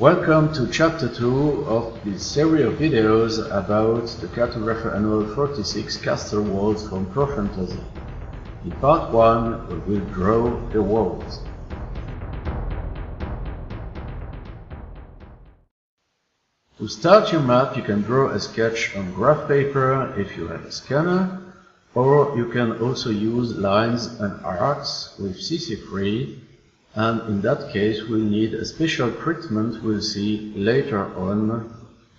Welcome to Chapter 2 of this series of videos about the cartography annual 46 castle walls from Pro Fantasy. In part 1 we will draw the walls. To start your map you can draw a sketch on graph paper if you have a scanner, or you can also use lines and arcs with CC3, and in that case we'll need a special treatment we'll see later on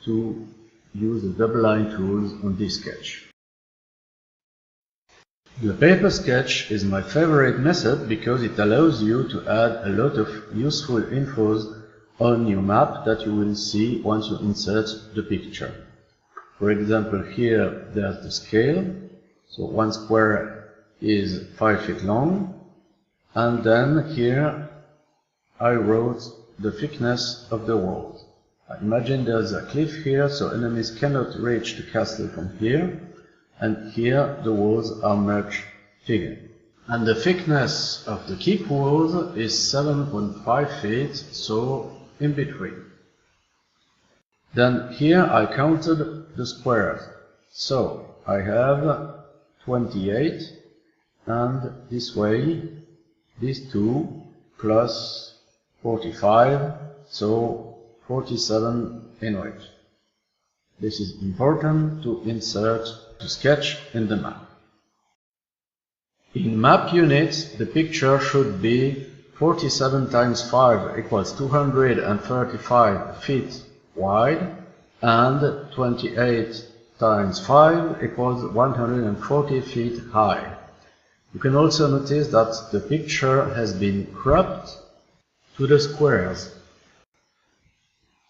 to use the double line tools on this sketch. The paper sketch is my favorite method because it allows you to add a lot of useful infos on your map that you will see once you insert the picture. For example, here there's the scale, so 1 square is 5 feet long, and then here I wrote the thickness of the walls. Imagine there's a cliff here, so enemies cannot reach the castle from here, and here the walls are much thicker. And the thickness of the keep walls is 7.5 feet, so in between. Then here I counted the squares, so I have 28, and this way these two plus 45, so 47 in weight. This is important to insert the sketch in the map. In map units the picture should be 47 times 5 equals 235 feet wide, and 28 times 5 equals 140 feet high. You can also notice that the picture has been cropped to the squares,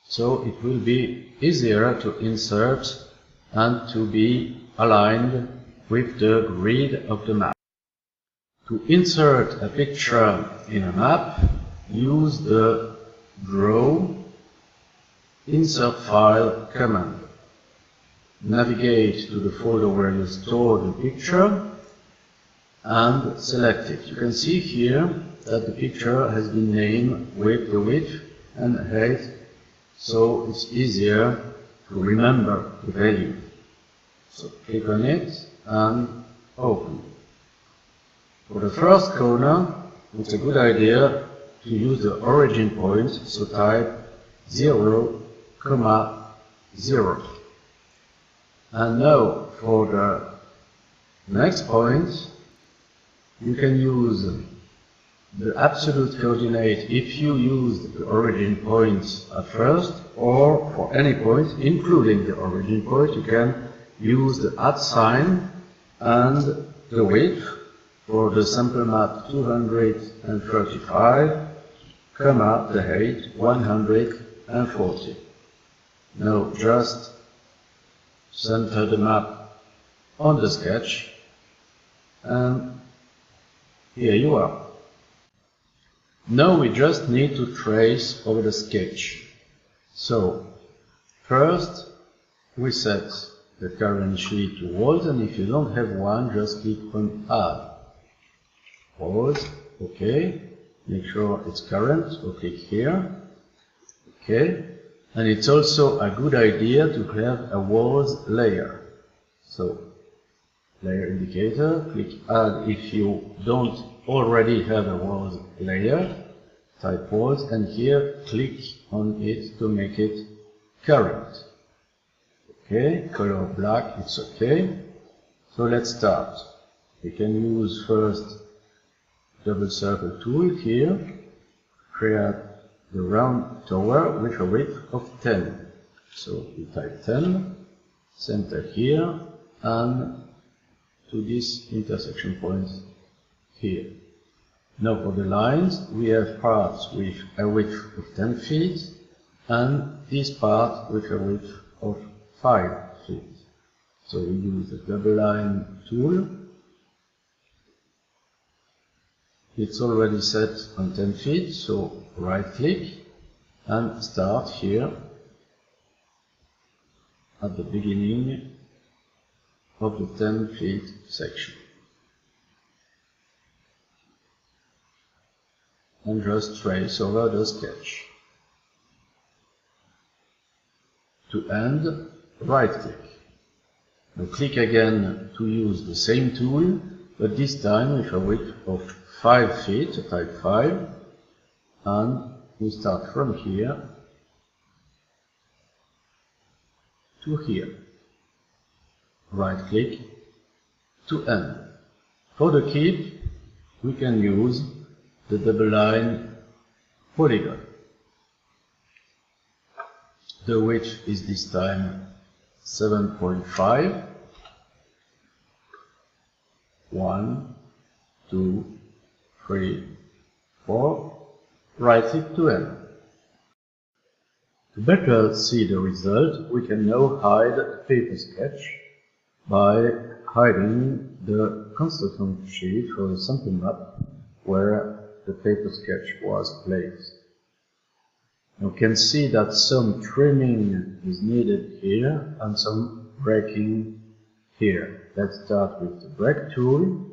so it will be easier to insert and to be aligned with the grid of the map. To insert a picture in a map, use the Draw Insert File command. Navigate to the folder where you store the picture and select it. You can see here that the picture has been named with the width and height, so it's easier to remember the value. So click on it and open. For the first corner, it's a good idea to use the origin point, so type 0, 0. And now for the next point, you can use the absolute coordinate if you use the origin point at first, or for any point, including the origin point, you can use the @ sign and the width for the sample map 235, the height 140. Now just center the map on the sketch, and here you are. Now we just need to trace over the sketch. So first we set the current sheet to walls, and if you don't have one, just click on Add. Walls, OK. Make sure it's current, so click here. OK. And it's also a good idea to have a walls layer. So layer indicator, click Add if you don't already have a walls layer, type walls, and here click on it to make it current. Okay, color black, it's okay. So let's start. We can use first double circle tool here, create the round tower with a width of 10. So we type 10, center here, and to this intersection point here. Now for the lines, we have parts with a width of 10 feet, and this part with a width of 5 feet. So we use the double line tool. It's already set on 10 feet, so right click and start here at the beginning of the 10 feet section. And just trace over the sketch. To end, right click. Now click again to use the same tool, but this time with a width of 5 feet, type 5, and we start from here to here. Right click to end. For the keep, we can use the double line polygon. The width is this time 7.5. 1, 2, 3, 4. Right click to end. To better see the result, we can now hide the paper sketch by hiding the construction sheet for the sample map where the paper sketch was placed. You can see that some trimming is needed here and some breaking here. Let's start with the break tool,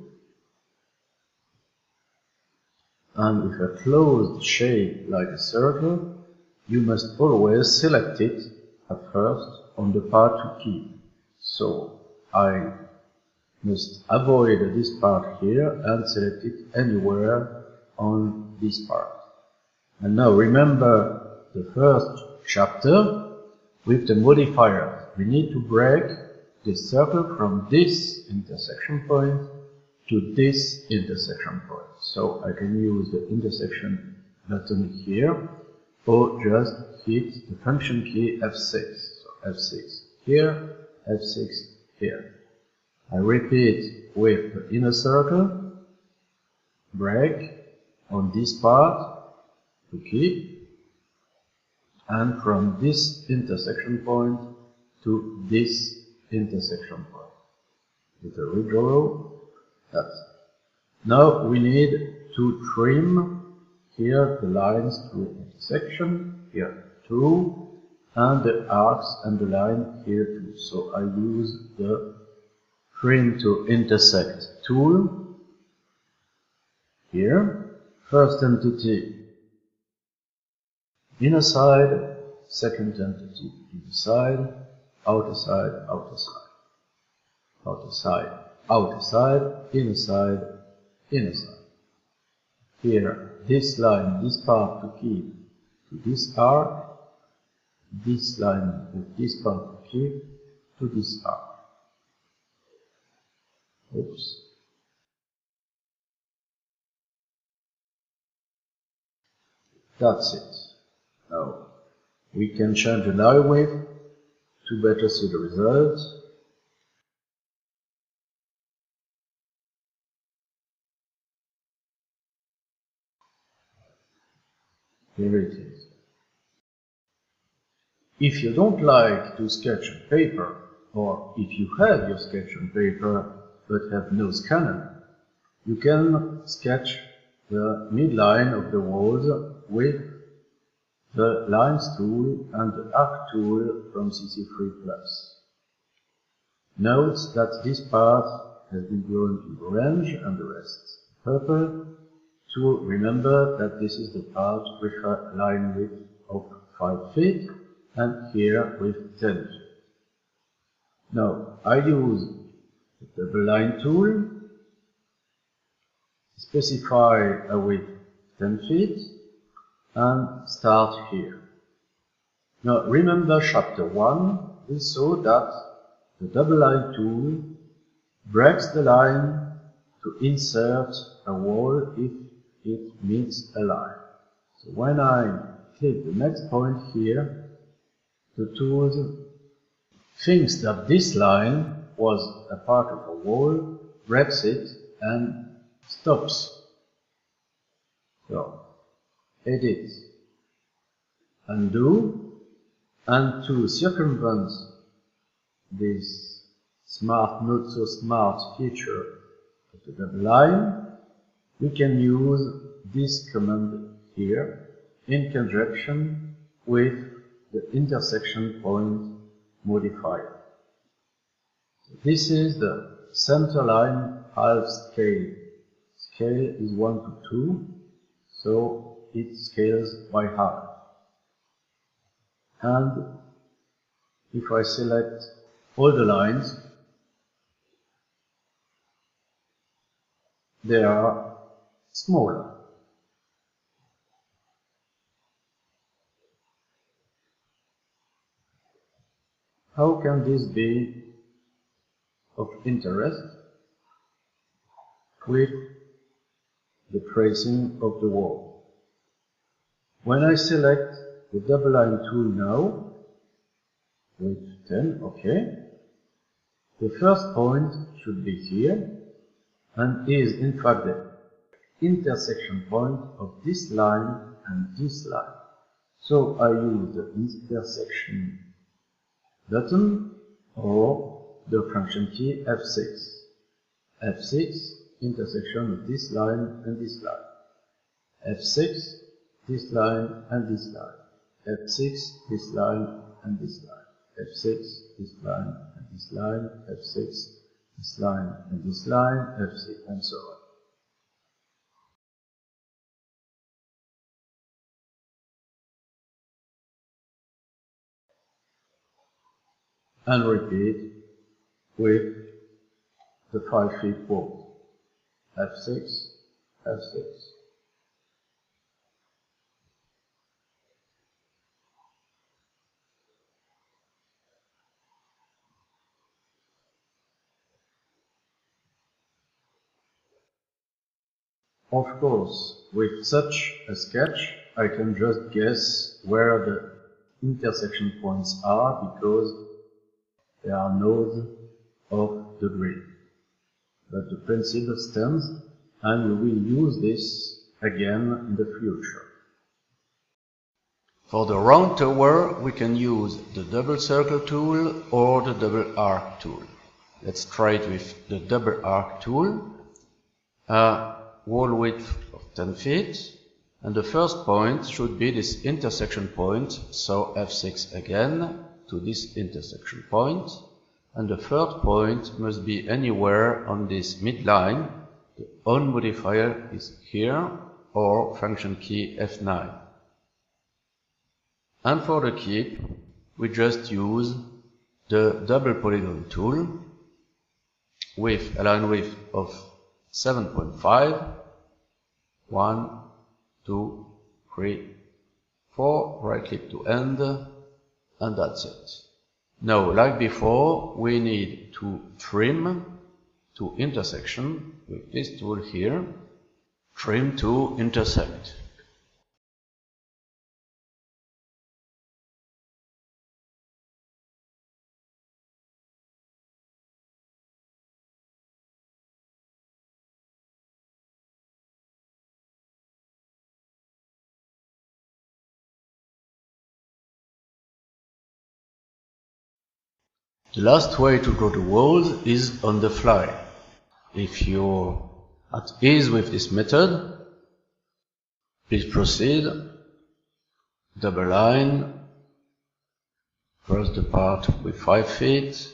and with a closed shape like a circle, you must always select it at first on the part to keep. So I must avoid this part here and select it anywhere on this part. And now remember the first chapter with the modifiers. We need to break this circle from this intersection point to this intersection point. So I can use the intersection button here, or just hit the function key F6. So F6 here, F6 here. I repeat with the inner circle, break on this part to keep, and from this intersection point to this intersection point. With a redraw, that's it. Now we need to trim here the lines to intersection, here too, and the arcs and the line here too. So I use the trim to intersect tool here. First entity, inner side, second entity, inner side, outer side, outer side, outer side, outer side, inner side, inner side. Here, this line, this part to keep to this arc, this line with this part to keep to this arc. Oops. That's it. Now, we can change the line width to better see the result. Here it is. If you don't like to sketch on paper, or if you have your sketch on paper but have no scanner, you can sketch the midline of the walls with the Lines tool and the Arc tool from CC3+. Note that this part has been drawn in orange and the rest purple, to remember that this is the part with a line width of 5 feet and here with 10 feet. Now I use the double line tool, specify a width 10 feet and start here. Now remember chapter 1, we saw that the double line tool breaks the line to insert a wall if it meets a line. So when I click the next point here, the tool thinks that this line was a part of a wall, breaks it and stops. So edit, undo, and to circumvent this smart, not so smart feature of the double line, we can use this command here in conjunction with the intersection point modifier. So this is the center line half scale. Scale is 1 to 2, so it scales by half. And if I select all the lines, they are smaller. How can this be of interest with the tracing of the wall? When I select the double line tool now, with 10, okay, the first point should be here and is in fact the intersection point of this line and this line. So I use the intersection button or the function key F6. F6, intersection of this line and this line. F6, this line and this line. F6, this line and this line. F6, this line and this line. F6, this line and this line. F6, and so on. And repeat with the 5 feet wall. F6, F6. Of course, with such a sketch, I can just guess where the intersection points are because they are nodes of the grid. But the principle stands, and we will use this again in the future. For the round tower, we can use the double circle tool or the double arc tool. Let's try it with the double arc tool. Wall width of 10 feet, and the first point should be this intersection point, so F6 again to this intersection point, and the third point must be anywhere on this midline. The on modifier is here, or function key F9. And for the keep, we just use the double polygon tool with a line width of 7.5, 1, 2, 3, 4, right click to end, and that's it. Now, like before, we need to trim to intersection with this tool here, trim to intersect. The last way to draw the walls is on the fly. If you're at ease with this method, please proceed. Double line, first the part with 5 feet,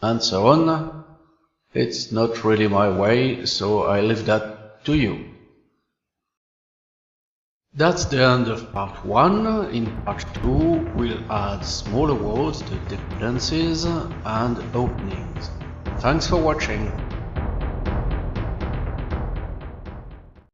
and so on. It's not really my way, so I leave that to you. That's the end of part 1. In part 2, we'll add smaller walls, the dependencies and openings. Thanks for watching.